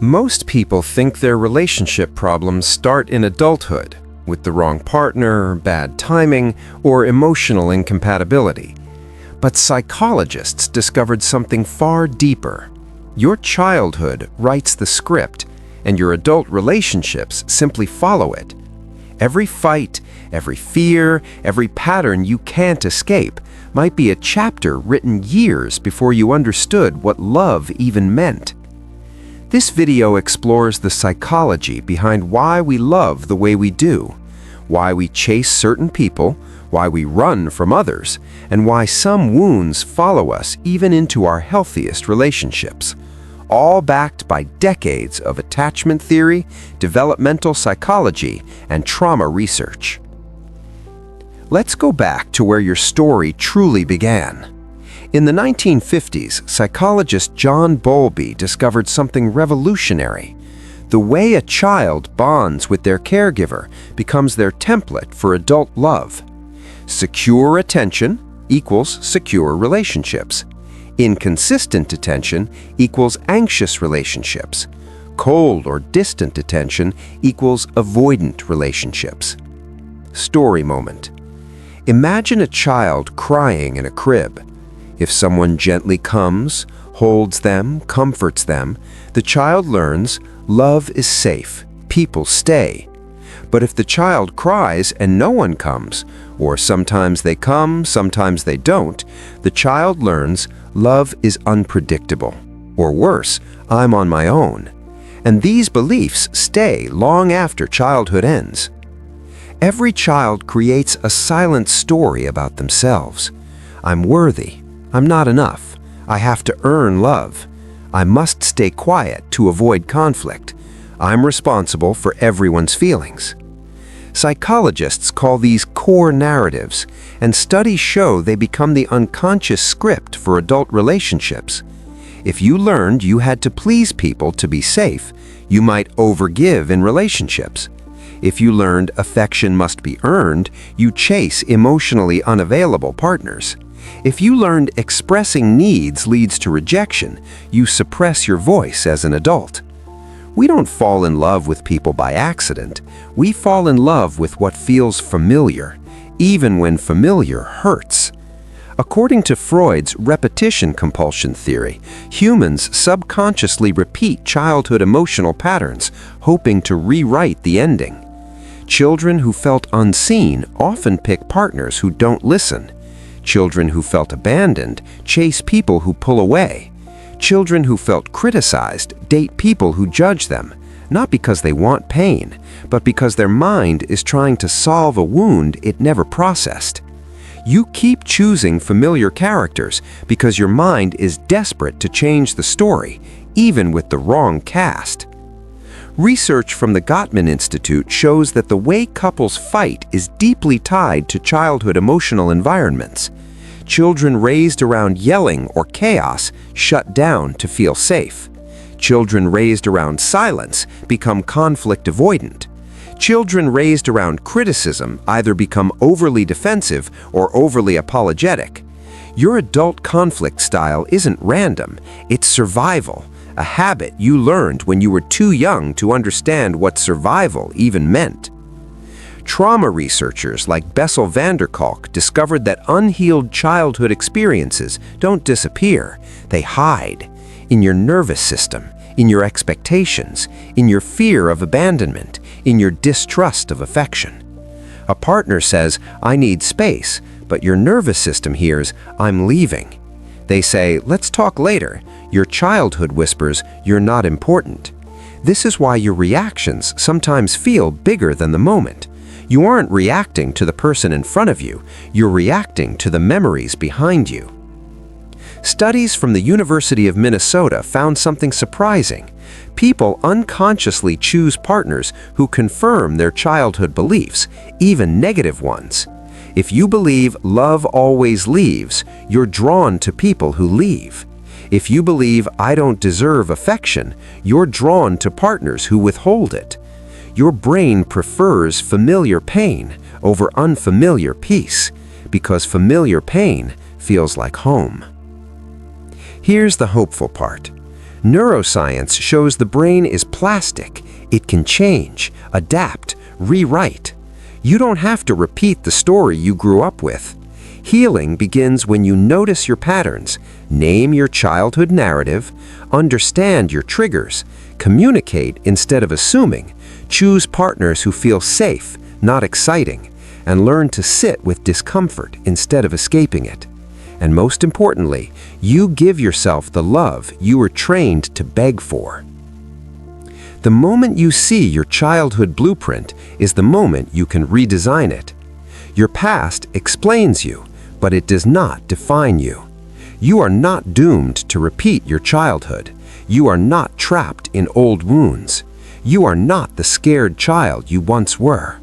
Most people think their relationship problems start in adulthood, with the wrong partner, bad timing, or emotional incompatibility. But psychologists discovered something far deeper. Your childhood writes the script, and your adult relationships simply follow it. Every fight, every fear, every pattern you can't escape might be a chapter written years before you understood what love even meant. This video explores the psychology behind why we love the way we do, why we chase certain people, why we run from others, and why some wounds follow us even into our healthiest relationships, all backed by decades of attachment theory, developmental psychology, and trauma research. Let's go back to where your story truly began. In the 1950s, psychologist John Bowlby discovered something revolutionary. The way a child bonds with their caregiver becomes their template for adult love. Secure attention equals secure relationships. Inconsistent attention equals anxious relationships. Cold or distant attention equals avoidant relationships. Story moment. Imagine a child crying in a crib. If someone gently comes, holds them, comforts them, the child learns love is safe, people stay. But if the child cries and no one comes, or sometimes they come, sometimes they don't, the child learns love is unpredictable. Or worse, I'm on my own. And these beliefs stay long after childhood ends. Every child creates a silent story about themselves. I'm worthy. I'm not enough. I have to earn love. I must stay quiet to avoid conflict. I'm responsible for everyone's feelings. Psychologists call these core narratives, and studies show they become the unconscious script for adult relationships. If you learned you had to please people to be safe, you might overgive in relationships. If you learned affection must be earned, you chase emotionally unavailable partners. If you learned expressing needs leads to rejection, you suppress your voice as an adult. We don't fall in love with people by accident. We fall in love with what feels familiar, even when familiar hurts. According to Freud's repetition compulsion theory, humans subconsciously repeat childhood emotional patterns, hoping to rewrite the ending. Children who felt unseen often pick partners who don't listen. Children who felt abandoned chase people who pull away. Children who felt criticized date people who judge them, not because they want pain, but because their mind is trying to solve a wound it never processed. You keep choosing familiar characters because your mind is desperate to change the story, even with the wrong cast. Research from the Gottman Institute shows that the way couples fight is deeply tied to childhood emotional environments. Children raised around yelling or chaos shut down to feel safe. Children raised around silence become conflict avoidant. Children raised around criticism either become overly defensive or overly apologetic. Your adult conflict style isn't random, it's survival. A habit you learned when you were too young to understand what survival even meant. Trauma researchers like Bessel van der Kolk discovered that unhealed childhood experiences don't disappear, they hide. In your nervous system, in your expectations, in your fear of abandonment, in your distrust of affection. A partner says, I need space, but your nervous system hears, I'm leaving. They say, let's talk later. Your childhood whispers, you're not important. This is why your reactions sometimes feel bigger than the moment. You aren't reacting to the person in front of you, you're reacting to the memories behind you. Studies from the University of Minnesota found something surprising. People unconsciously choose partners who confirm their childhood beliefs, even negative ones. If you believe love always leaves, you're drawn to people who leave. If you believe I don't deserve affection, you're drawn to partners who withhold it. Your brain prefers familiar pain over unfamiliar peace because familiar pain feels like home. Here's the hopeful part. Neuroscience shows the brain is plastic. It can change, adapt, rewrite. You don't have to repeat the story you grew up with. Healing begins when you notice your patterns, name your childhood narrative, understand your triggers, communicate instead of assuming, choose partners who feel safe, not exciting, and learn to sit with discomfort instead of escaping it. And most importantly, you give yourself the love you were trained to beg for. The moment you see your childhood blueprint is the moment you can redesign it. Your past explains you, but it does not define you. You are not doomed to repeat your childhood. You are not trapped in old wounds. You are not the scared child you once were.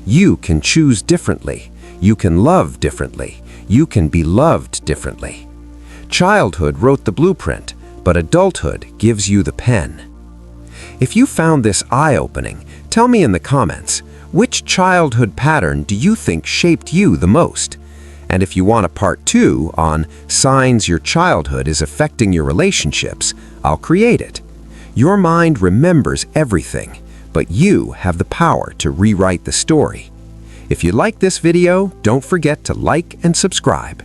You can choose differently. You can love differently. You can be loved differently. Childhood wrote the blueprint, but adulthood gives you the pen. If you found this eye-opening, tell me in the comments, which childhood pattern do you think shaped you the most? And if you want a part 2 on signs your childhood is affecting your relationships, I'll create it. Your mind remembers everything, but you have the power to rewrite the story. If you like this video, don't forget to like and subscribe.